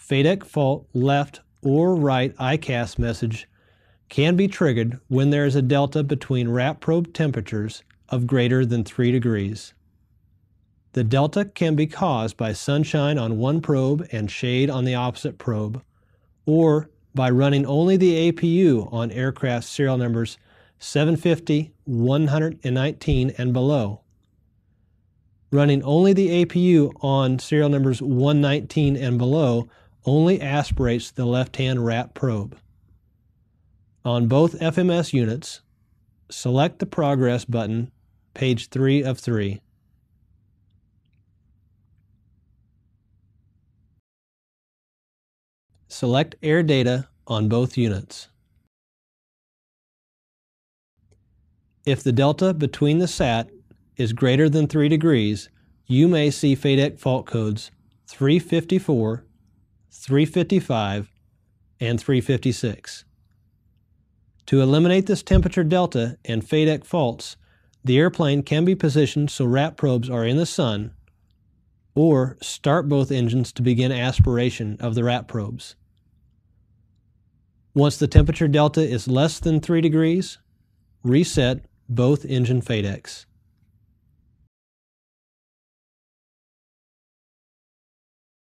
FADEC Fault left or right ICAS message can be triggered when there is a delta between wrap probe temperatures of greater than 3 degrees. The delta can be caused by sunshine on one probe and shade on the opposite probe, or by running only the APU on aircraft serial numbers 750, 119, and below. Running only the APU on serial numbers 119 and below only aspirates the left-hand wrap probe. On both FMS units, select the Progress button, page 3 of 3. Select Air Data on both units. If the delta between the SAT is greater than 3 degrees, you may see FADEC fault codes 354, 355, and 356. To eliminate this temperature delta and FADEC faults, the airplane can be positioned so wrap probes are in the sun, or start both engines to begin aspiration of the wrap probes. Once the temperature delta is less than 3 degrees, reset both engine FADECs.